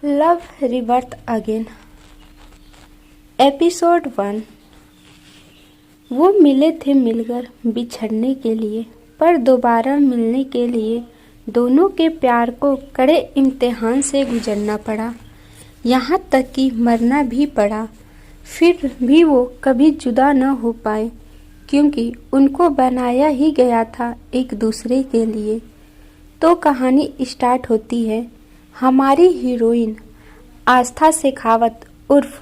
Love rebirth again. Episode 1। वो मिले थे मिलकर बिछड़ने के लिए, पर दोबारा मिलने के लिए दोनों के प्यार को कड़े इम्तिहान से गुजरना पड़ा, यहाँ तक कि मरना भी पड़ा। फिर भी वो कभी जुदा न हो पाए, क्योंकि उनको बनाया ही गया था एक दूसरे के लिए। तो कहानी स्टार्ट होती है हमारी हीरोइन आस्था शेखावत उर्फ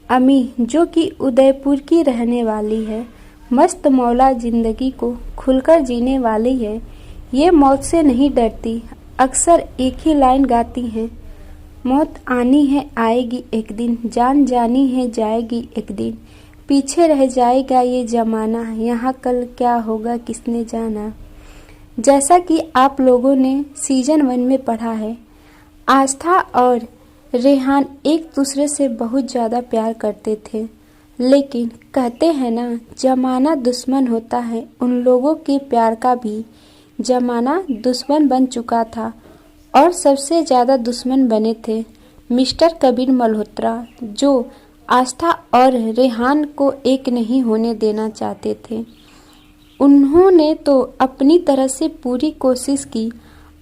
अमी, जो कि उदयपुर की रहने वाली है। मस्त मौला जिंदगी को खुलकर जीने वाली है। ये मौत से नहीं डरती, अक्सर एक ही लाइन गाती हैं, मौत आनी है आएगी एक दिन, जान जानी है जाएगी एक दिन, पीछे रह जाएगा ये जमाना, यहाँ कल क्या होगा किसने जाना। जैसा कि आप लोगों ने सीजन 1 में पढ़ा है, आस्था और रेहान एक दूसरे से बहुत ज़्यादा प्यार करते थे, लेकिन कहते हैं ना, जमाना दुश्मन होता है। उन लोगों के प्यार का भी जमाना दुश्मन बन चुका था, और सबसे ज़्यादा दुश्मन बने थे मिस्टर कबीर मल्होत्रा, जो आस्था और रेहान को एक नहीं होने देना चाहते थे। उन्होंने तो अपनी तरह से पूरी कोशिश की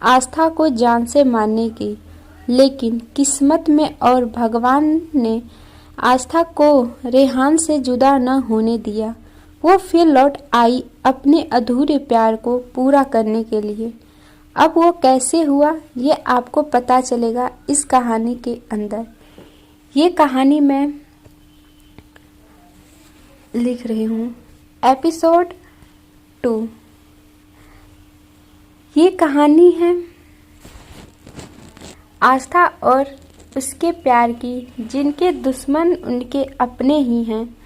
आस्था को जान से मारने की, लेकिन किस्मत में और भगवान ने आस्था को रेहान से जुदा न होने दिया। वो फिर लौट आई अपने अधूरे प्यार को पूरा करने के लिए। अब वो कैसे हुआ ये आपको पता चलेगा इस कहानी के अंदर। ये कहानी मैं लिख रही हूँ। एपिसोड 2। ये कहानी है आस्था और उसके प्यार की, जिनके दुश्मन उनके अपने ही हैं,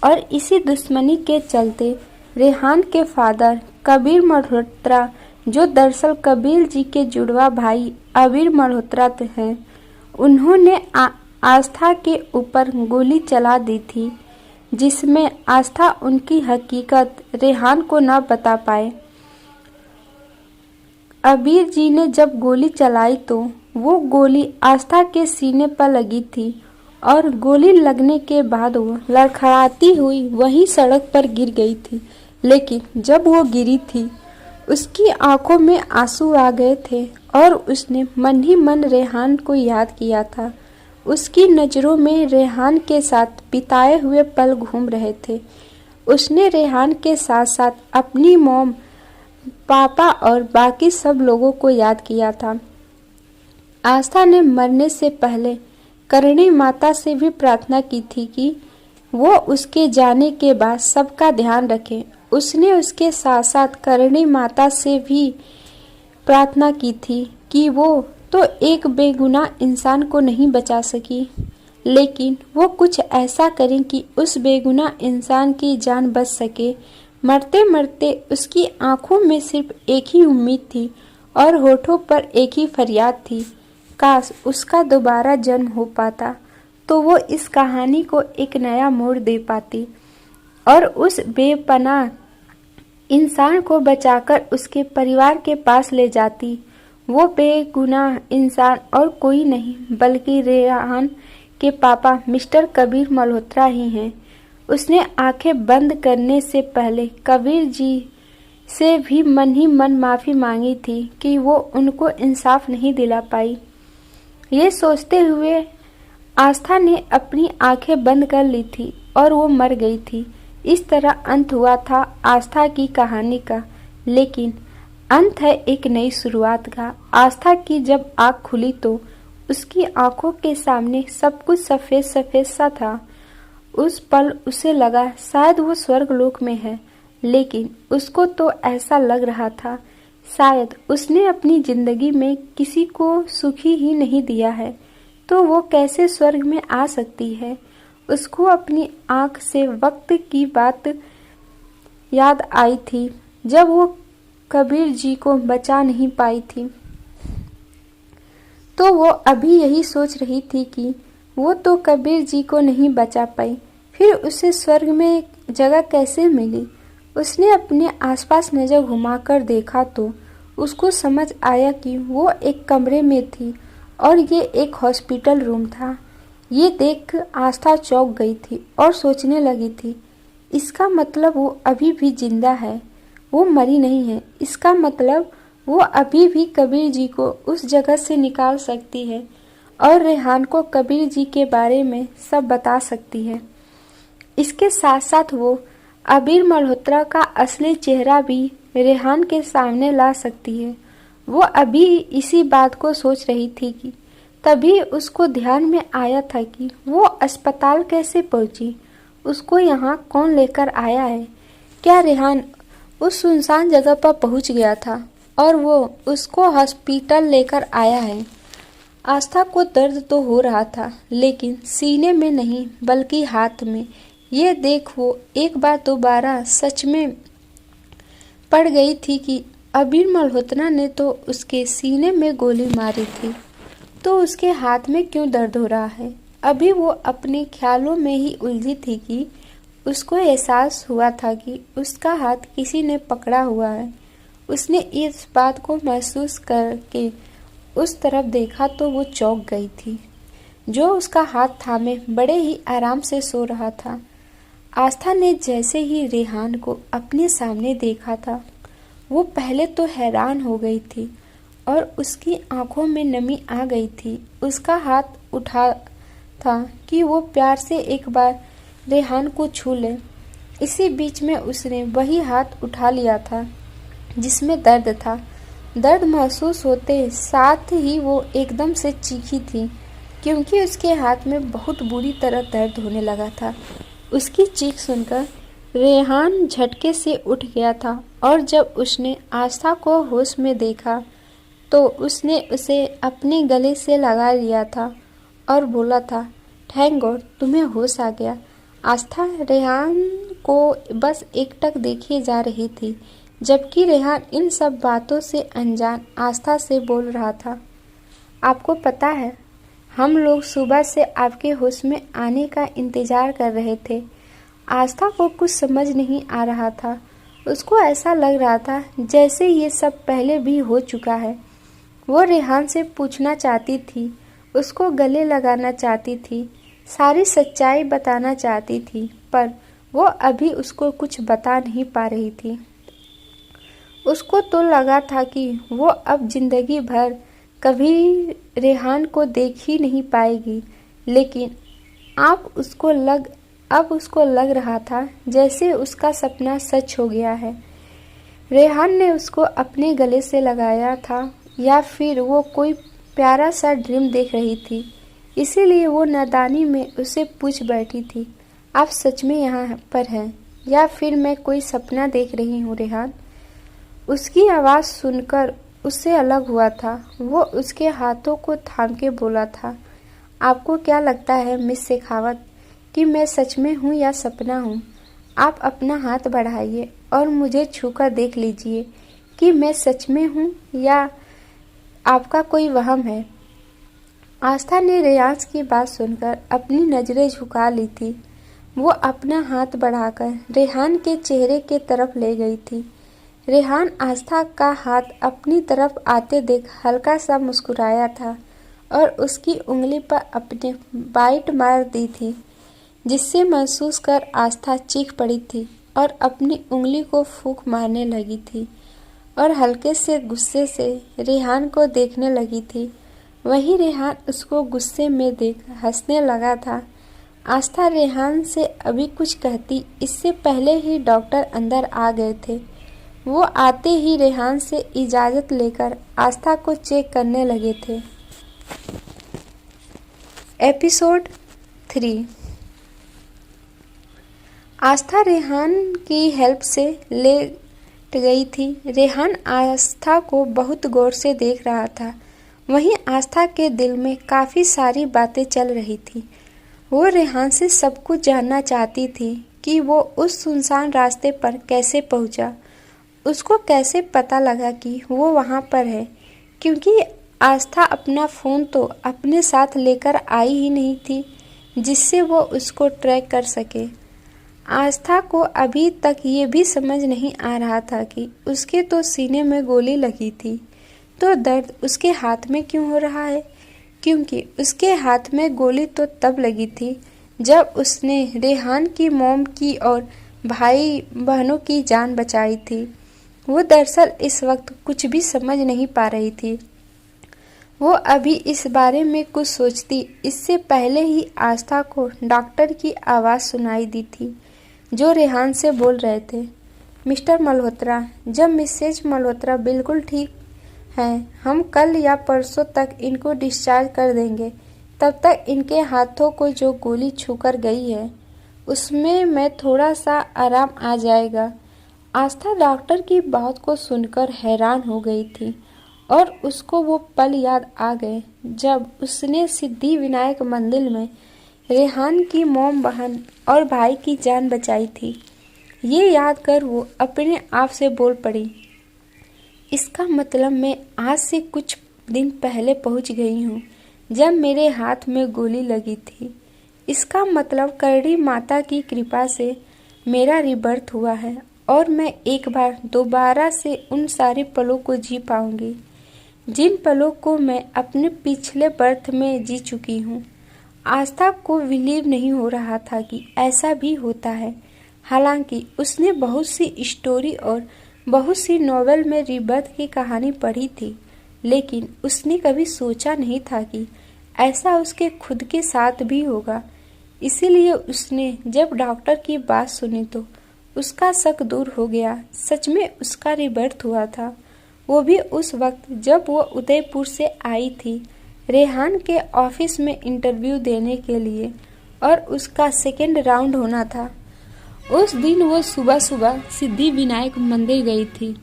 और इसी दुश्मनी के चलते रेहान के फादर कबीर मल्होत्रा, जो दरअसल कबीर जी के जुड़वा भाई अबीर मल्होत्रा हैं, उन्होंने आस्था के ऊपर गोली चला दी थी, जिसमें आस्था उनकी हकीकत रेहान को न बता पाए। अबीर जी ने जब गोली चलाई तो वो गोली आस्था के सीने पर लगी थी, और गोली लगने के बाद वो लड़खड़ाती हुई वहीं सड़क पर गिर गई थी। लेकिन जब वो गिरी थी, उसकी आंखों में आंसू आ गए थे, और उसने मन ही मन रेहान को याद किया था। उसकी नज़रों में रेहान के साथ बिताए हुए पल घूम रहे थे। उसने रेहान के साथ साथ अपनी मॉम, पापा और बाकी सब लोगों को याद किया था। आस्था ने मरने से पहले करणी माता से भी प्रार्थना की थी कि वो उसके जाने के बाद सबका ध्यान रखें। उसने उसके साथ साथ करणी माता से भी प्रार्थना की थी कि वो तो एक बेगुनाह इंसान को नहीं बचा सकी, लेकिन वो कुछ ऐसा करें कि उस बेगुनाह इंसान की जान बच सके। मरते मरते उसकी आंखों में सिर्फ एक ही उम्मीद थी, और होठों पर एक ही फरियाद थी, काश उसका दोबारा जन्म हो पाता, तो वो इस कहानी को एक नया मोड़ दे पाती, और उस बेपनाह इंसान को बचाकर उसके परिवार के पास ले जाती। वो बेगुनाह इंसान और कोई नहीं, बल्कि रेहान के पापा मिस्टर कबीर मल्होत्रा ही हैं। उसने आंखें बंद करने से पहले कबीर जी से भी मन ही मन माफ़ी मांगी थी कि वो उनको इंसाफ नहीं दिला पाई। ये सोचते हुए आस्था ने अपनी आंखें बंद कर ली थी, और वो मर गई थी। इस तरह अंत हुआ था आस्था की कहानी का, लेकिन अंत है एक नई शुरुआत का। आस्था की जब आँख खुली तो उसकी आंखों के सामने सब कुछ सफ़ेद सफ़ेद सा था। उस पल उसे लगा शायद वो स्वर्ग लोक में है, लेकिन उसको तो ऐसा लग रहा था शायद उसने अपनी जिंदगी में किसी को सुखी ही नहीं दिया है, तो वो कैसे स्वर्ग में आ सकती है। उसको अपनी आँख से वक्त की बात याद आई थी, जब वो कबीर जी को बचा नहीं पाई थी। तो वो अभी यही सोच रही थी कि वो तो कबीर जी को नहीं बचा पाई, फिर उसे स्वर्ग में जगह कैसे मिली। उसने अपने आसपास नज़र घुमाकर देखा तो उसको समझ आया कि वो एक कमरे में थी, और ये एक हॉस्पिटल रूम था। ये देख आस्था चौंक गई थी और सोचने लगी थी, इसका मतलब वो अभी भी जिंदा है, वो मरी नहीं है। इसका मतलब वो अभी भी कबीर जी को उस जगह से निकाल सकती है और रेहान को कबीर जी के बारे में सब बता सकती है। इसके साथ साथ वो अबीर मल्होत्रा का असली चेहरा भी रेहान के सामने ला सकती है। वो अभी इसी बात को सोच रही थी कि तभी उसको ध्यान में आया था कि वो अस्पताल कैसे पहुंची, उसको यहाँ कौन लेकर आया है। क्या रेहान उस सुनसान जगह पर पहुंच गया था और वो उसको हॉस्पिटल लेकर आया है। आस्था को दर्द तो हो रहा था, लेकिन सीने में नहीं बल्कि हाथ में। ये देख वो एक बार दोबारा सच में पड़ गई थी कि अबीर मल्होत्रा ने तो उसके सीने में गोली मारी थी, तो उसके हाथ में क्यों दर्द हो रहा है। अभी वो अपने ख्यालों में ही उलझी थी कि उसको एहसास हुआ था कि उसका हाथ किसी ने पकड़ा हुआ है। उसने इस बात को महसूस करके उस तरफ देखा तो वो चौंक गई थी। जो उसका हाथ थामे बड़े ही आराम से सो रहा था। आस्था ने जैसे ही रेहान को अपने सामने देखा था, वो पहले तो हैरान हो गई थी और उसकी आंखों में नमी आ गई थी। उसका हाथ उठा था कि वो प्यार से एक बार रेहान को छू ले। इसी बीच में उसने वही हाथ उठा लिया था जिसमें दर्द था। दर्द महसूस होते साथ ही वो एकदम से चीखी थी, क्योंकि उसके हाथ में बहुत बुरी तरह दर्द होने लगा था। उसकी चीख सुनकर रेहान झटके से उठ गया था और जब उसने आस्था को होश में देखा तो उसने उसे अपने गले से लगा लिया था और बोला था, थैंक गॉड तुम्हें होश आ गया। आस्था रेहान को बस एकटक देखे जा रही थी, जबकि रेहान इन सब बातों से अनजान आस्था से बोल रहा था, आपको पता है हम लोग सुबह से आपके होश में आने का इंतजार कर रहे थे। आस्था को कुछ समझ नहीं आ रहा था। उसको ऐसा लग रहा था जैसे ये सब पहले भी हो चुका है। वो रेहान से पूछना चाहती थी, उसको गले लगाना चाहती थी, सारी सच्चाई बताना चाहती थी, पर वो अभी उसको कुछ बता नहीं पा रही थी। उसको तो लगा था कि वो अब जिंदगी भर कभी रेहान को देख ही नहीं पाएगी, लेकिन अब उसको लग रहा था जैसे उसका सपना सच हो गया है। रेहान ने उसको अपने गले से लगाया था या फिर वो कोई प्यारा सा ड्रीम देख रही थी, इसीलिए वो नादानी में उसे पूछ बैठी थी, आप सच में यहाँ पर हैं या फिर मैं कोई सपना देख रही हूँ रेहान। उसकी आवाज़ सुनकर उससे अलग हुआ था। वो उसके हाथों को थाम के बोला था, आपको क्या लगता है मिस शेखावत कि मैं सच में हूँ या सपना हूँ? आप अपना हाथ बढ़ाइए और मुझे छूकर देख लीजिए कि मैं सच में हूँ या आपका कोई वहम है। आस्था ने रेयांश की बात सुनकर अपनी नज़रें झुका ली थी। वो अपना हाथ बढ़ाकर रेहान के चेहरे के तरफ ले गई थी। रेहान आस्था का हाथ अपनी तरफ आते देख हल्का सा मुस्कुराया था और उसकी उंगली पर अपने बाइट मार दी थी, जिससे महसूस कर आस्था चीख पड़ी थी और अपनी उंगली को फूंक मारने लगी थी और हल्के से गुस्से से रेहान को देखने लगी थी। वही रेहान उसको गुस्से में देख हंसने लगा था। आस्था रेहान से अभी कुछ कहती इससे पहले ही डॉक्टर अंदर आ गए थे। वो आते ही रेहान से इजाज़त लेकर आस्था को चेक करने लगे थे। एपिसोड 3। आस्था रेहान की हेल्प से लेट गई थी। रेहान आस्था को बहुत गौर से देख रहा था। वहीं आस्था के दिल में काफ़ी सारी बातें चल रही थी। वो रेहान से सब कुछ जानना चाहती थी कि वो उस सुनसान रास्ते पर कैसे पहुंचा, उसको कैसे पता लगा कि वो वहाँ पर है, क्योंकि आस्था अपना फ़ोन तो अपने साथ लेकर आई ही नहीं थी जिससे वो उसको ट्रैक कर सके। आस्था को अभी तक ये भी समझ नहीं आ रहा था कि उसके तो सीने में गोली लगी थी, तो दर्द उसके हाथ में क्यों हो रहा है। क्योंकि उसके हाथ में गोली तो तब लगी थी जब उसने रेहान की मॉम की और भाई बहनों की जान बचाई थी। वो दरअसल इस वक्त कुछ भी समझ नहीं पा रही थी। वो अभी इस बारे में कुछ सोचती इससे पहले ही आस्था को डॉक्टर की आवाज़ सुनाई दी थी जो रेहान से बोल रहे थे, मिस्टर मल्होत्रा, जब मिसेज मल्होत्रा बिल्कुल ठीक हैं, हम कल या परसों तक इनको डिस्चार्ज कर देंगे। तब तक इनके हाथों को जो गोली छूकर गई है उसमें मैं थोड़ा सा आराम आ जाएगा। आस्था डॉक्टर की बात को सुनकर हैरान हो गई थी और उसको वो पल याद आ गए जब उसने सिद्धि विनायक मंदिर में रेहान की मॉम बहन और भाई की जान बचाई थी। ये याद कर वो अपने आप से बोल पड़ी, इसका मतलब मैं आज से कुछ दिन पहले पहुंच गई हूँ जब मेरे हाथ में गोली लगी थी। इसका मतलब करड़ी माता की कृपा से मेरा रिबर्थ हुआ है और मैं एक बार दोबारा से उन सारे पलों को जी पाऊंगी जिन पलों को मैं अपने पिछले बर्थ में जी चुकी हूँ। आस्था को बिलीव नहीं हो रहा था कि ऐसा भी होता है। हालांकि उसने बहुत सी स्टोरी और बहुत सी नॉवेल में रिबर्थ की कहानी पढ़ी थी, लेकिन उसने कभी सोचा नहीं था कि ऐसा उसके खुद के साथ भी होगा। इसीलिए उसने जब डॉक्टर की बात सुनी तो उसका शक दूर हो गया। सच में उसका रिबर्थ हुआ था, वो भी उस वक्त जब वो उदयपुर से आई थी रेहान के ऑफिस में इंटरव्यू देने के लिए और उसका सेकेंड राउंड होना था। उस दिन वो सुबह सुबह सिद्धि विनायक मंदिर गई थी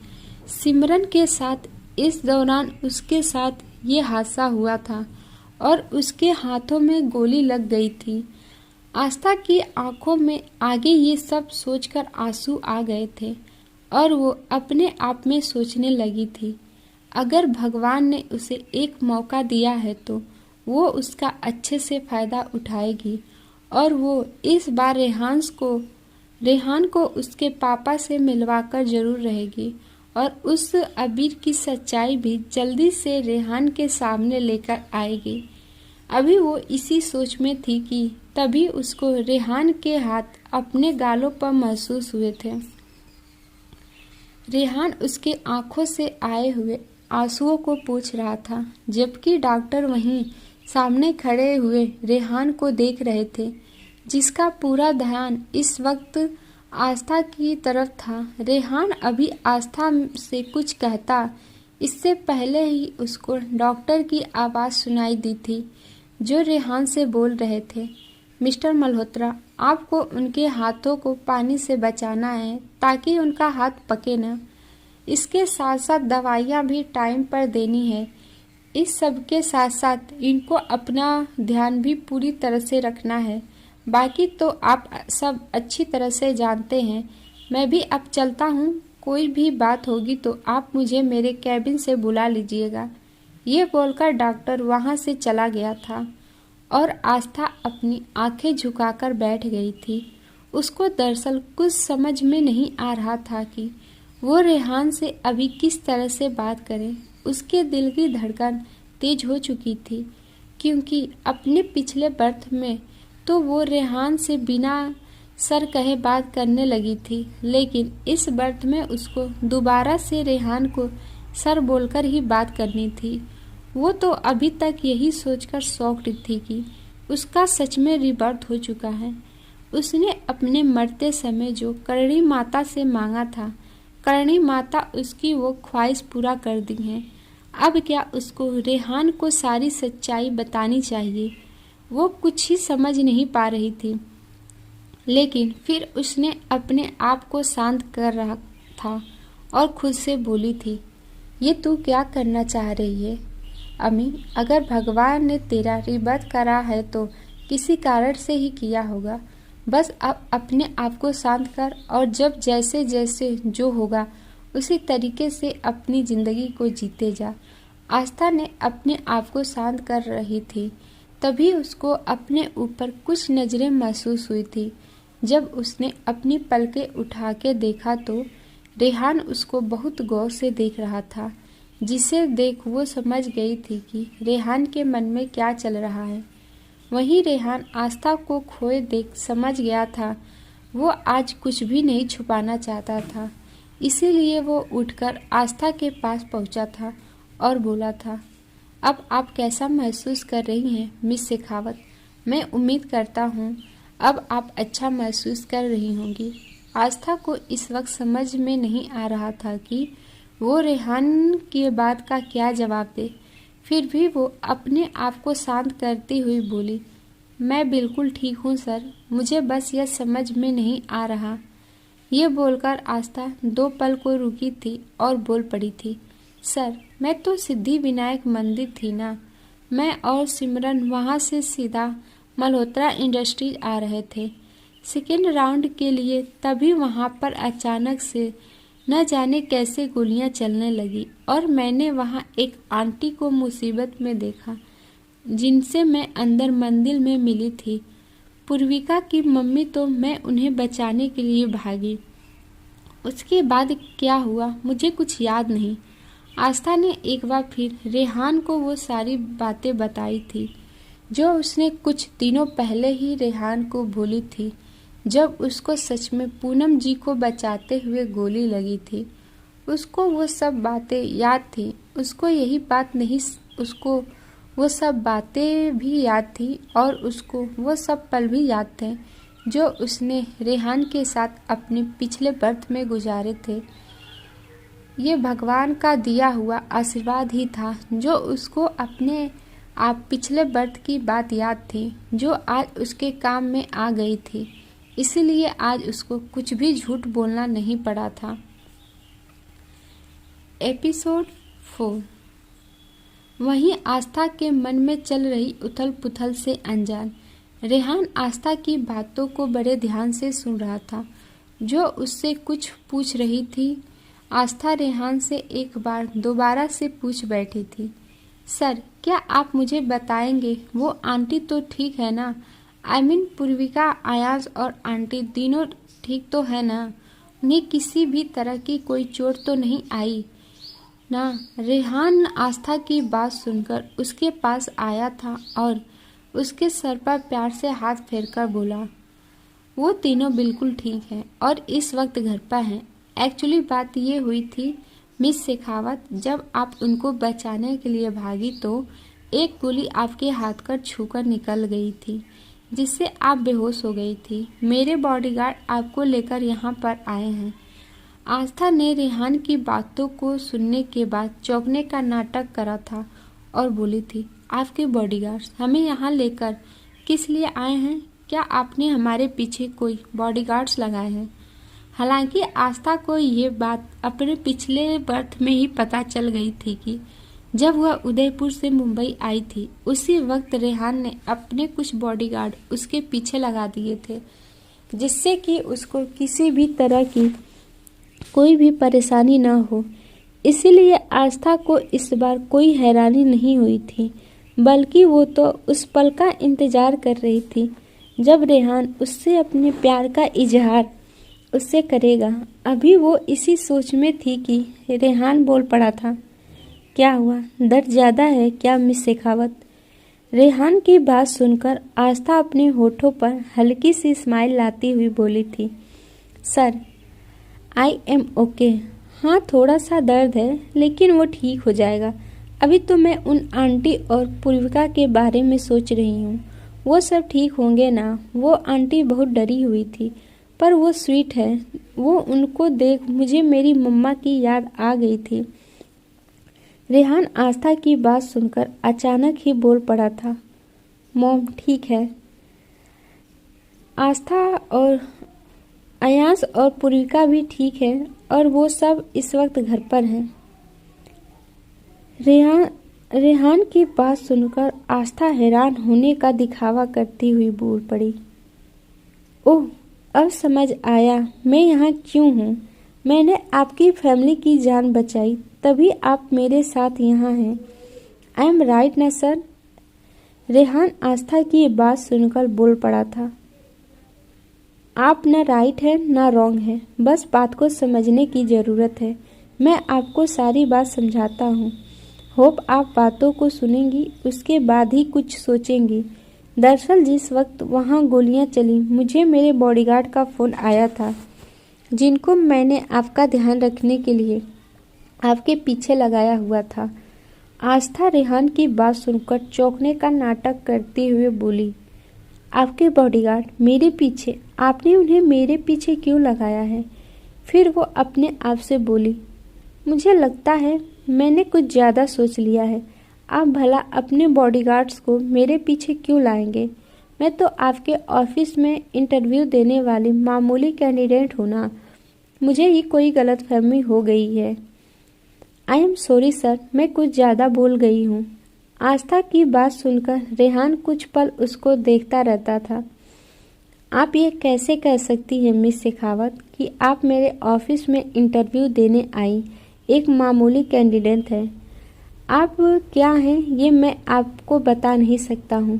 सिमरन के साथ। इस दौरान उसके साथ ये हादसा हुआ था और उसके हाथों में गोली लग गई थी। आस्था की आंखों में आगे ये सब सोचकर आंसू आ गए थे और वो अपने आप में सोचने लगी थी, अगर भगवान ने उसे एक मौका दिया है तो वो उसका अच्छे से फ़ायदा उठाएगी और वो इस बार रेहान को उसके पापा से मिलवाकर जरूर रहेगी और उस अबीर की सच्चाई भी जल्दी से रेहान के सामने लेकर आएगी। अभी वो इसी सोच में थी कि तभी उसको रेहान के हाथ अपने गालों पर महसूस हुए थे। रेहान उसके आंखों से आए हुए आंसुओं को पूछ रहा था, जबकि डॉक्टर वहीं सामने खड़े हुए रेहान को देख रहे थे, जिसका पूरा ध्यान इस वक्त आस्था की तरफ था। रेहान अभी आस्था से कुछ कहता इससे पहले ही उसको डॉक्टर की आवाज़ सुनाई दी थी जो रेहान से बोल रहे थे, मिस्टर मल्होत्रा, आपको उनके हाथों को पानी से बचाना है ताकि उनका हाथ पके न। इसके साथ साथ दवाइयाँ भी टाइम पर देनी है। इस सब के साथ साथ इनको अपना ध्यान भी पूरी तरह से रखना है। बाकी तो आप सब अच्छी तरह से जानते हैं। मैं भी अब चलता हूँ, कोई भी बात होगी तो आप मुझे मेरे कैबिन से बुला लीजिएगा। ये बोलकर डॉक्टर वहाँ से चला गया था और आस्था अपनी आंखें झुकाकर बैठ गई थी। उसको दरअसल कुछ समझ में नहीं आ रहा था कि वो रेहान से अभी किस तरह से बात करे। उसके दिल की धड़कन तेज हो चुकी थी क्योंकि अपने पिछले बर्थ में तो वो रेहान से बिना सर कहे बात करने लगी थी, लेकिन इस बर्थ में उसको दोबारा से रेहान को सर बोलकर ही बात करनी थी। वो तो अभी तक यही सोचकर शॉक्ड थी कि उसका सच में रिबर्थ हो चुका है। उसने अपने मरते समय जो करणी माता से मांगा था, करणी माता उसकी वो ख्वाहिश पूरा कर दी है। अब क्या उसको रेहान को सारी सच्चाई बतानी चाहिए? वो कुछ ही समझ नहीं पा रही थी, लेकिन फिर उसने अपने आप को शांत कर रहा था और खुद से बोली थी, ये तू क्या करना चाह रही है अमी? अगर भगवान ने तेरा रिबर्थ करा है तो किसी कारण से ही किया होगा। बस अब अपने आप को शांत कर और जब जैसे जैसे जो होगा उसी तरीके से अपनी जिंदगी को जीते जा। आस्था ने अपने आप को शांत कर रही थी, तभी उसको अपने ऊपर कुछ नज़रें महसूस हुई थी। जब उसने अपनी पलकें उठा के देखा तो रेहान उसको बहुत गौर से देख रहा था। जिसे देख वो समझ गई थी कि रेहान के मन में क्या चल रहा है। वहीं रेहान आस्था को खोए देख समझ गया था वो आज कुछ भी नहीं छुपाना चाहता था। इसीलिए वो उठकर आस्था के पास पहुंचा था और बोला था, अब आप कैसा महसूस कर रही हैं मिस शेखावत? मैं उम्मीद करता हूँ अब आप अच्छा महसूस कर रही होंगी। आस्था को इस वक्त समझ में नहीं आ रहा था कि वो रेहान की बात का क्या जवाब दे। फिर भी वो अपने आप को शांत करती हुई बोली, मैं बिल्कुल ठीक हूँ सर, मुझे बस यह समझ में नहीं आ रहा। ये बोलकर आस्था 2 पल को रुकी थी और बोल पड़ी थी, सर मैं तो सिद्धि विनायक मंदिर थी ना। मैं और सिमरन वहाँ से सीधा मल्होत्रा इंडस्ट्रीज आ रहे थे सेकेंड राउंड के लिए। तभी वहाँ पर अचानक से न जाने कैसे गोलियां चलने लगी और मैंने वहाँ एक आंटी को मुसीबत में देखा जिनसे मैं अंदर मंदिर में मिली थी, पूर्विका की मम्मी। तो मैं उन्हें बचाने के लिए भागी। उसके बाद क्या हुआ मुझे कुछ याद नहीं। आस्था ने एक बार फिर रेहान को वो सारी बातें बताई थी जो उसने कुछ दिनों पहले ही रेहान को बोली थी, जब उसको सच में पूनम जी को बचाते हुए गोली लगी थी। उसको वो सब बातें याद थी। उसको यही बात नहीं, उसको वो सब बातें भी याद थी और उसको वो सब पल भी याद थे जो उसने रेहान के साथ अपने पिछले बर्थ में गुजारे थे। ये भगवान का दिया हुआ आशीर्वाद ही था जो उसको अपने आप पिछले बर्थ की बात याद थी जो आज उसके काम में आ गई थी। इसीलिए आज उसको कुछ भी झूठ बोलना नहीं पड़ा था। एपिसोड 4। वहीं आस्था के मन में चल रही उथल पुथल से अनजान रेहान आस्था की बातों को बड़े ध्यान से सुन रहा था जो उससे कुछ पूछ रही थी। आस्था रेहान से एक बार दोबारा से पूछ बैठी थी, सर क्या आप मुझे बताएंगे वो आंटी तो ठीक है ना? पूर्विका, आयाज और आंटी तीनों ठीक तो है ना? उन्हें किसी भी तरह की कोई चोट तो नहीं आई ना? रेहान आस्था की बात सुनकर उसके पास आया था और उसके सर पर प्यार से हाथ फेरकर बोला, वो तीनों बिल्कुल ठीक हैं और इस वक्त घर पर हैं। एक्चुअली बात ये हुई थी मिस शेखावत, जब आप उनको बचाने के लिए भागी तो एक गोली आपके हाथ कर छूकर निकल गई थी जिससे आप बेहोश हो गई थी। मेरे बॉडीगार्ड आपको लेकर यहाँ पर आए हैं। आस्था ने रेहान की बातों को सुनने के बाद चौंकने का नाटक करा था और बोली थी, आपके बॉडीगार्ड्स हमें यहाँ लेकर किस लिए आए हैं? क्या आपने हमारे पीछे कोई बॉडीगार्ड्स लगाए हैं? हालांकि आस्था को ये बात अपने पिछले बर्थ में ही पता चल गई थी कि जब वह उदयपुर से मुंबई आई थी उसी वक्त रेहान ने अपने कुछ बॉडीगार्ड उसके पीछे लगा दिए थे जिससे कि उसको किसी भी तरह की कोई भी परेशानी न हो। इसीलिए आस्था को इस बार कोई हैरानी नहीं हुई थी, बल्कि वो तो उस पल का इंतजार कर रही थी जब रेहान उससे अपने प्यार का इजहार उससे करेगा। अभी वो इसी सोच में थी कि रेहान बोल पड़ा था, क्या हुआ, दर्द ज़्यादा है क्या मिस शेखावत? रेहान की बात सुनकर आस्था अपने होठों पर हल्की सी स्माइल लाती हुई बोली थी, सर आई एम ओके। हाँ थोड़ा सा दर्द है लेकिन वो ठीक हो जाएगा। अभी तो मैं उन आंटी और पूर्विका के बारे में सोच रही हूँ, वो सब ठीक होंगे ना? वो आंटी बहुत डरी हुई थी पर वो स्वीट है। वो उनको देख मुझे मेरी मम्मा की याद आ गई थी। रेहान आस्था की बात सुनकर अचानक ही बोल पड़ा था, मॉम ठीक है। आस्था और अयास और पूर्विका भी ठीक है और वो सब इस वक्त घर पर हैं। रेहान की बात सुनकर आस्था हैरान होने का दिखावा करती हुई बोल पड़ी, ओह अब समझ आया मैं यहाँ क्यों हूँ। मैंने आपकी फैमिली की जान बचाई तभी आप मेरे साथ यहाँ हैं। आई एम राइट ना सर? रेहान आस्था की बात सुनकर बोल पड़ा था, आप ना राइट है ना रॉन्ग है, बस बात को समझने की ज़रूरत है। मैं आपको सारी बात समझाता हूँ। होप आप बातों को सुनेंगी, उसके बाद ही कुछ सोचेंगी। दरअसल जिस वक्त वहाँ गोलियाँ चली, मुझे मेरे बॉडीगार्ड का फ़ोन आया था, जिनको मैंने आपका ध्यान रखने के लिए आपके पीछे लगाया हुआ था। आस्था रेहान की बात सुनकर चौंकने का नाटक करते हुए बोली, आपके बॉडीगार्ड मेरे पीछे? आपने उन्हें मेरे पीछे क्यों लगाया है? फिर वो अपने आप से बोली, मुझे लगता है मैंने कुछ ज़्यादा सोच लिया है। आप भला अपने बॉडीगार्ड्स को मेरे पीछे क्यों लाएंगे? मैं तो आपके ऑफिस में इंटरव्यू देने वाली मामूली कैंडिडेट हूँ ना। मुझे ही कोई गलतफहमी हो गई है। आई एम सॉरी सर, मैं कुछ ज़्यादा बोल गई हूँ। आस्था की बात सुनकर रेहान कुछ पल उसको देखता रहता था। आप ये कैसे कह सकती हैं मिस शेखावत कि आप मेरे ऑफिस में इंटरव्यू देने आई एक मामूली कैंडिडेट है? आप क्या हैं ये मैं आपको बता नहीं सकता हूँ।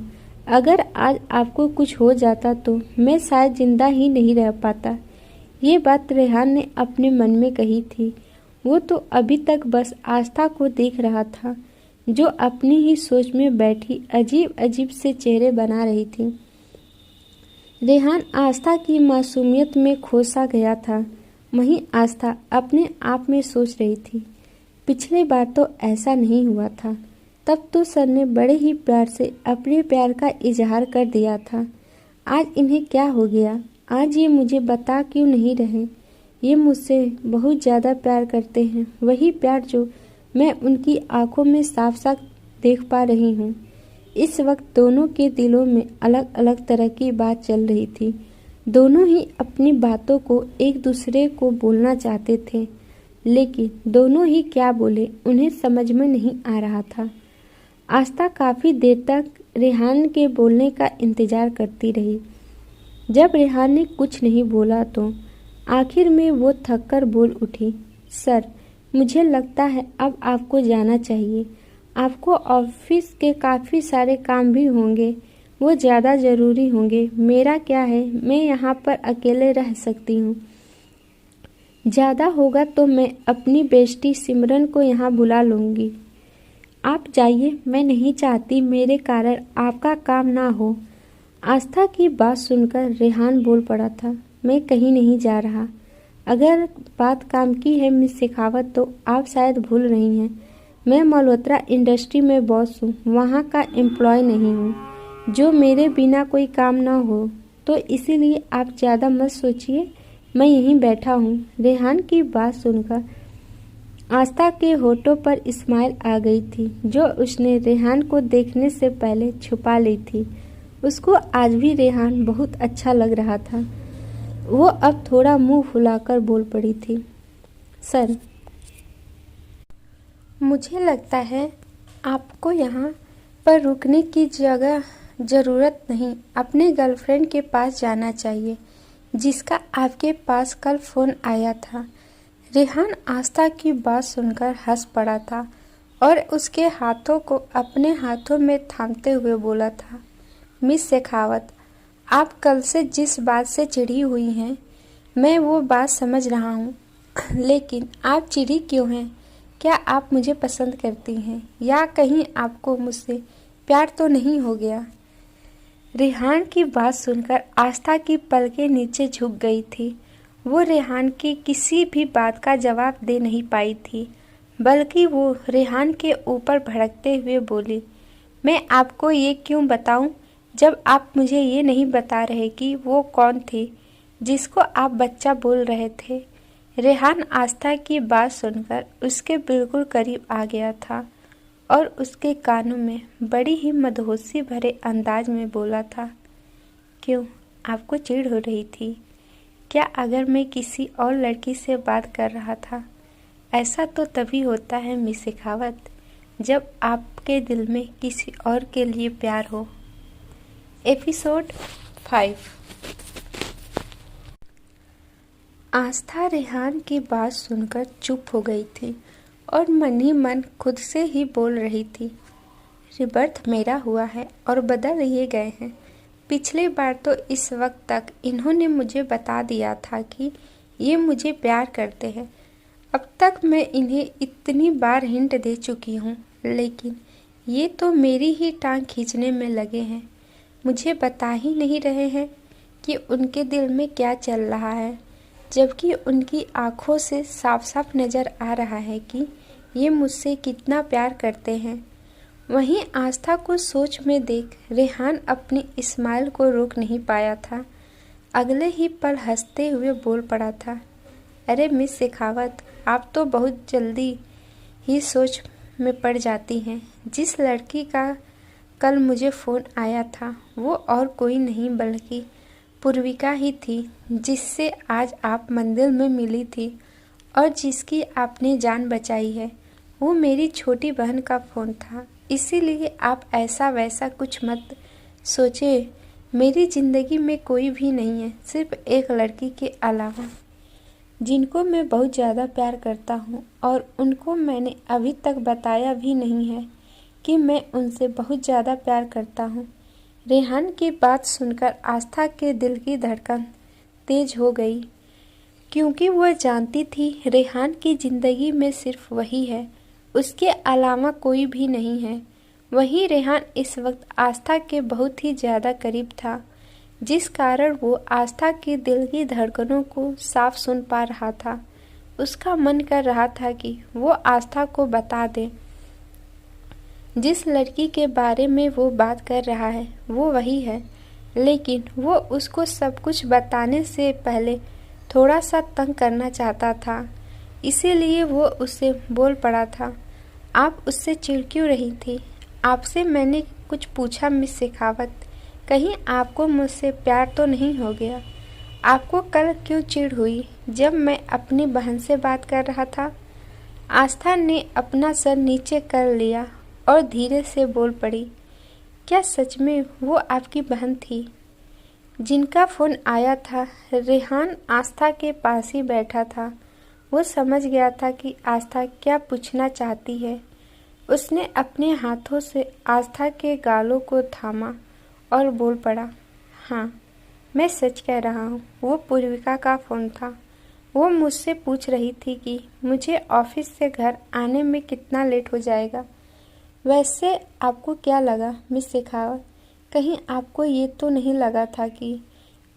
अगर आज आपको कुछ हो जाता तो मैं शायद जिंदा ही नहीं रह पाता। ये बात रेहान ने अपने मन में कही थी। वो तो अभी तक बस आस्था को देख रहा था, जो अपनी ही सोच में बैठी अजीब अजीब से चेहरे बना रही थी। रेहान आस्था की मासूमियत में खो सा गया था। वहीं आस्था अपने आप में सोच रही थी, पिछली बार तो ऐसा नहीं हुआ था। तब तो सर ने बड़े ही प्यार से अपने प्यार का इजहार कर दिया था। आज इन्हें क्या हो गया? आज ये मुझे बता क्यों नहीं रहे? ये मुझसे बहुत ज़्यादा प्यार करते हैं, वही प्यार जो मैं उनकी आंखों में साफ साफ देख पा रही हूँ। इस वक्त दोनों के दिलों में अलग अलग तरह की बात चल रही थी। दोनों ही अपनी बातों को एक दूसरे को बोलना चाहते थे, लेकिन दोनों ही क्या बोले उन्हें समझ में नहीं आ रहा था। आस्था काफ़ी देर तक रेहान के बोलने का इंतज़ार करती रही। जब रेहान ने कुछ नहीं बोला तो आखिर में वो थक कर बोल उठी, सर मुझे लगता है अब आपको जाना चाहिए। आपको ऑफिस के काफ़ी सारे काम भी होंगे, वो ज़्यादा ज़रूरी होंगे। मेरा क्या है, मैं यहाँ पर अकेले रह सकती हूँ। ज़्यादा होगा तो मैं अपनी बेटी सिमरन को यहाँ बुला लूँगी। आप जाइए, मैं नहीं चाहती मेरे कारण आपका काम ना हो। आस्था की बात सुनकर रेहान बोल पड़ा था, मैं कहीं नहीं जा रहा। अगर बात काम की है मिस शेखावत तो आप शायद भूल रही हैं, मैं मल्होत्रा इंडस्ट्री में बॉस हूँ, वहाँ का एम्प्लॉय नहीं हूँ जो मेरे बिना कोई काम ना हो। तो इसीलिए आप ज़्यादा मत सोचिए, मैं यहीं बैठा हूँ। रेहान की बात सुनकर आस्था के होठों पर स्माइल आ गई थी, जो उसने रेहान को देखने से पहले छुपा ली थी। उसको आज भी रेहान बहुत अच्छा लग रहा था। वो अब थोड़ा मुंह फुलाकर बोल पड़ी थी, सर मुझे लगता है आपको यहाँ पर रुकने की ज़रूरत नहीं, अपने गर्लफ्रेंड के पास जाना चाहिए जिसका आपके पास कल फ़ोन आया था। रेहान आस्था की बात सुनकर हंस पड़ा था और उसके हाथों को अपने हाथों में थामते हुए बोला था, मिस शेखावत, आप कल से जिस बात से चिढ़ी हुई हैं मैं वो बात समझ रहा हूँ, लेकिन आप चिढ़ी क्यों हैं? क्या आप मुझे पसंद करती हैं या कहीं आपको मुझसे प्यार तो नहीं हो गया? रेहान की बात सुनकर आस्था की पलकें नीचे झुक गई थी। वो रेहान की किसी भी बात का जवाब दे नहीं पाई थी, बल्कि वो रेहान के ऊपर भड़कते हुए बोली, मैं आपको ये क्यों बताऊं जब आप मुझे ये नहीं बता रहे कि वो कौन थी जिसको आप बच्चा बोल रहे थे। रेहान आस्था की बात सुनकर उसके बिल्कुल करीब आ गया था और उसके कानों में बड़ी ही मदहोशी भरे अंदाज में बोला था, क्यों आपको चिढ़ हो रही थी क्या अगर मैं किसी और लड़की से बात कर रहा था? ऐसा तो तभी होता है मिस शेखावत, जब आपके दिल में किसी और के लिए प्यार हो। एपिसोड 5। आस्था रेहान की बात सुनकर चुप हो गई थी और मन ही मन खुद से ही बोल रही थी, रिबर्थ मेरा हुआ है और बदल लिए गए हैं। पिछली बार तो इस वक्त तक इन्होंने मुझे बता दिया था कि ये मुझे प्यार करते हैं। अब तक मैं इन्हें इतनी बार हिंट दे चुकी हूँ, लेकिन ये तो मेरी ही टांग खींचने में लगे हैं। मुझे बता ही नहीं रहे हैं कि उनके दिल में क्या चल रहा है, जबकि उनकी आंखों से साफ साफ नज़र आ रहा है कि ये मुझसे कितना प्यार करते हैं। वहीं आस्था को सोच में देख रेहान अपनी स्माइल को रोक नहीं पाया था। अगले ही पल हंसते हुए बोल पड़ा था, अरे मिस शेखावत, आप तो बहुत जल्दी ही सोच में पड़ जाती हैं। जिस लड़की का कल मुझे फ़ोन आया था वो और कोई नहीं बल्कि पूर्विका ही थी, जिससे आज आप मंदिर में मिली थी और जिसकी आपने जान बचाई है। वो मेरी छोटी बहन का फ़ोन था, इसीलिए आप ऐसा वैसा कुछ मत सोचे। मेरी ज़िंदगी में कोई भी नहीं है सिर्फ एक लड़की के अलावा, जिनको मैं बहुत ज़्यादा प्यार करता हूँ और उनको मैंने अभी तक बताया भी नहीं है कि मैं उनसे बहुत ज़्यादा प्यार करता हूँ। रेहान की बात सुनकर आस्था के दिल की धड़कन तेज हो गई, क्योंकि वह जानती थी रेहान की ज़िंदगी में सिर्फ वही है, उसके अलावा कोई भी नहीं है। वहीं रेहान इस वक्त आस्था के बहुत ही ज़्यादा करीब था, जिस कारण वो आस्था के दिल की धड़कनों को साफ सुन पा रहा था। उसका मन कर रहा था कि वो आस्था को बता दे जिस लड़की के बारे में वो बात कर रहा है वो वही है, लेकिन वो उसको सब कुछ बताने से पहले थोड़ा सा तंग करना चाहता था। इसीलिए वो उससे बोल पड़ा था, आप उससे चिढ़ क्यों रही थी? आपसे मैंने कुछ पूछा मिस शेखावत, कहीं आपको मुझसे प्यार तो नहीं हो गया? आपको कल क्यों चिढ़ हुई जब मैं अपनी बहन से बात कर रहा था? आस्था ने अपना सर नीचे कर लिया और धीरे से बोल पड़ी, क्या सच में वो आपकी बहन थी जिनका फ़ोन आया था? रेहान आस्था के पास ही बैठा था। वो समझ गया था कि आस्था क्या पूछना चाहती है। उसने अपने हाथों से आस्था के गालों को थामा और बोल पड़ा, हाँ, मैं सच कह रहा हूँ, वो पूर्विका का फ़ोन था। वो मुझसे पूछ रही थी कि मुझे ऑफिस से घर आने में कितना लेट हो जाएगा। वैसे आपको क्या लगा मिस शेखावत? कहीं आपको ये तो नहीं लगा था कि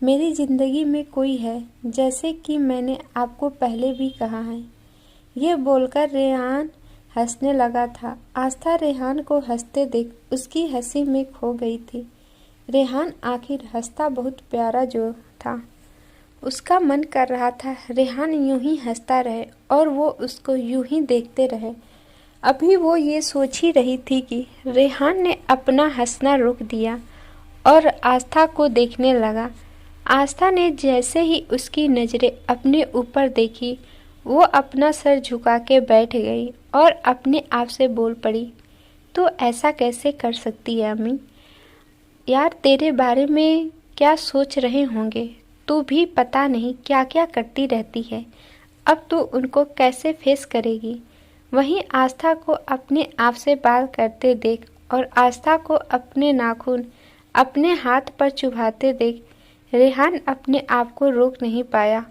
मेरी ज़िंदगी में कोई है, जैसे कि मैंने आपको पहले भी कहा है? ये बोलकर रेहान हंसने लगा था। आस्था रेहान को हंसते देख उसकी हंसी में खो गई थी। रेहान आखिर हंसता बहुत प्यारा जो था। उसका मन कर रहा था रेहान यूं ही हंसता रहे और वो उसको यूं ही देखते रहे। अभी वो ये सोच ही रही थी कि रेहान ने अपना हंसना रोक दिया और आस्था को देखने लगा। आस्था ने जैसे ही उसकी नज़रें अपने ऊपर देखी, वो अपना सर झुका के बैठ गई और अपने आप से बोल पड़ी, तो ऐसा कैसे कर सकती है अम्मी? यार, तेरे बारे में क्या सोच रहे होंगे? तू भी पता नहीं क्या क्या करती रहती है। अब तू उनको कैसे फेस करेगी? वहीं आस्था को अपने आप से बात करते देख और आस्था को अपने नाखून अपने हाथ पर चुभाते देख रेहान अपने आप को रोक नहीं पाया।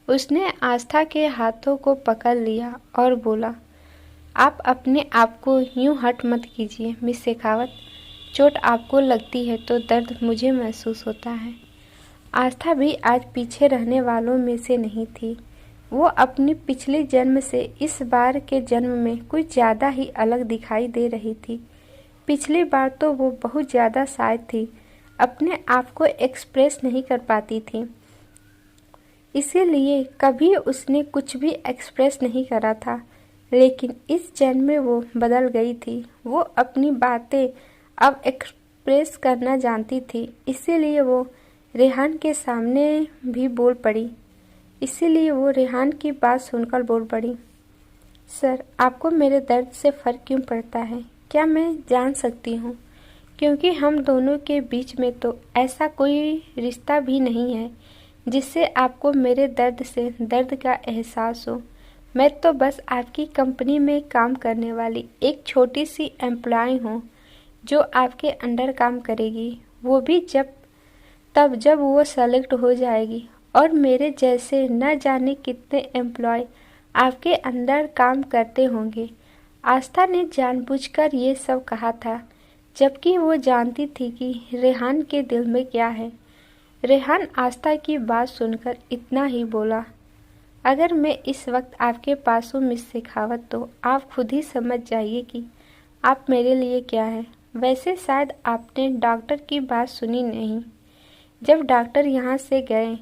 उसने आस्था के हाथों को पकड़ लिया और बोला, आप अपने आप को यूं हट मत कीजिए मिस शेखावत। चोट आपको लगती है तो दर्द मुझे महसूस होता है। आस्था भी आज पीछे रहने वालों में से नहीं थी। वो अपनी पिछले जन्म से इस बार के जन्म में कुछ ज़्यादा ही अलग दिखाई दे रही थी। पिछली बार तो वो बहुत ज़्यादा शायद थी, अपने आप को एक्सप्रेस नहीं कर पाती थी, इसीलिए कभी उसने कुछ भी एक्सप्रेस नहीं करा था। लेकिन इस जन्म में वो बदल गई थी। वो अपनी बातें अब एक्सप्रेस करना जानती थी, इसीलिए वो रेहान के सामने भी बोल पड़ी। इसीलिए वो रेहान की बात सुनकर बोल पड़ी, सर, आपको मेरे दर्द से फ़र्क क्यों पड़ता है? क्या मैं जान सकती हूँ? क्योंकि हम दोनों के बीच में तो ऐसा कोई रिश्ता भी नहीं है जिससे आपको मेरे दर्द से दर्द का एहसास हो। मैं तो बस आपकी कंपनी में काम करने वाली एक छोटी सी एम्प्लॉय हूँ जो आपके अंडर काम करेगी, वो भी जब वो सेलेक्ट हो जाएगी। और मेरे जैसे न जाने कितने एम्प्लॉय आपके अंदर काम करते होंगे। आस्था ने जानबूझकर ये सब कहा था, जबकि वो जानती थी कि रेहान के दिल में क्या है। रेहान आस्था की बात सुनकर इतना ही बोला, अगर मैं इस वक्त आपके पास हूँ मिस शेखावत, तो आप खुद ही समझ जाइए कि आप मेरे लिए क्या है। वैसे शायद आपने डॉक्टर की बात सुनी नहीं। जब डॉक्टर यहाँ से गए,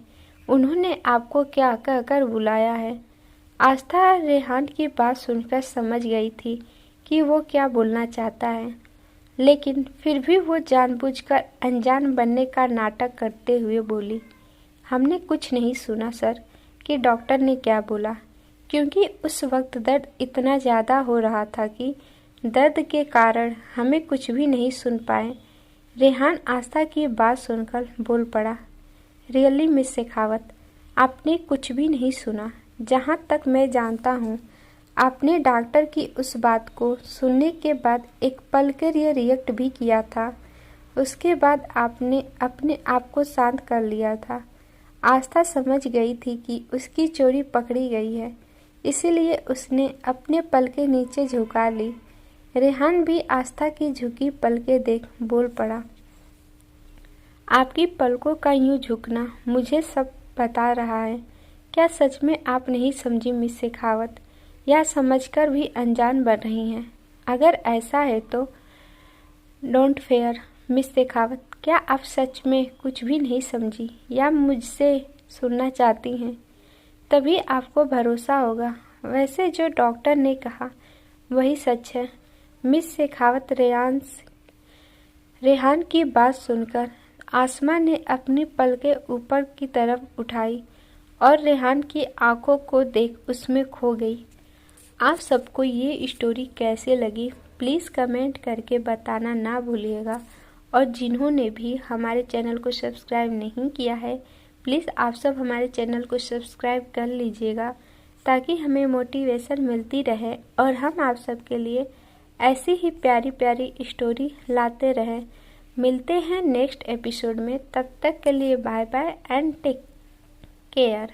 उन्होंने आपको क्या कहकर बुलाया है। आस्था रेहान की बात सुनकर समझ गई थी कि वो क्या बोलना चाहता है, लेकिन फिर भी वो जानबूझकर अनजान बनने का नाटक करते हुए बोली, हमने कुछ नहीं सुना सर कि डॉक्टर ने क्या बोला, क्योंकि उस वक्त दर्द इतना ज़्यादा हो रहा था कि दर्द के कारण हमें कुछ भी नहीं सुन पाए। रेहान आस्था की बात सुनकर बोल पड़ा, रियली मिस शेखावत, आपने कुछ भी नहीं सुना। जहाँ तक मैं जानता हूँ, आपने डॉक्टर की उस बात को सुनने के बाद एक पल के लिए रिएक्ट भी किया था। उसके बाद आपने अपने आप को शांत कर लिया था। आस्था समझ गई थी कि उसकी चोरी पकड़ी गई है, इसीलिए उसने अपने पलकें नीचे झुका ली। रेहान भी आस्था की झुकी पलकें देख बोल पड़ा, आपकी पलकों का यूं झुकना मुझे सब बता रहा है। क्या सच में आप नहीं समझी मिस शेखावत, या समझकर भी अनजान बन रही हैं? अगर ऐसा है तो डोंट फेयर मिस शेखावत, क्या आप सच में कुछ भी नहीं समझी या मुझसे सुनना चाहती हैं? तभी आपको भरोसा होगा। वैसे जो डॉक्टर ने कहा वही सच है। मिस शेखावत, रेहान की बात सुनकर आसमा ने अपनी पलकें ऊपर की तरफ उठाई और रेहान की आंखों को देख उसमें खो गई। आप सबको ये स्टोरी कैसे लगी प्लीज़ कमेंट करके बताना ना भूलिएगा, और जिन्होंने भी हमारे चैनल को सब्सक्राइब नहीं किया है, प्लीज़ आप सब हमारे चैनल को सब्सक्राइब कर लीजिएगा, ताकि हमें मोटिवेशन मिलती रहे और हम आप सबके लिए ऐसी ही प्यारी प्यारी स्टोरी लाते रहें। मिलते हैं नेक्स्ट एपिसोड में, तब तक के लिए bye bye and take care.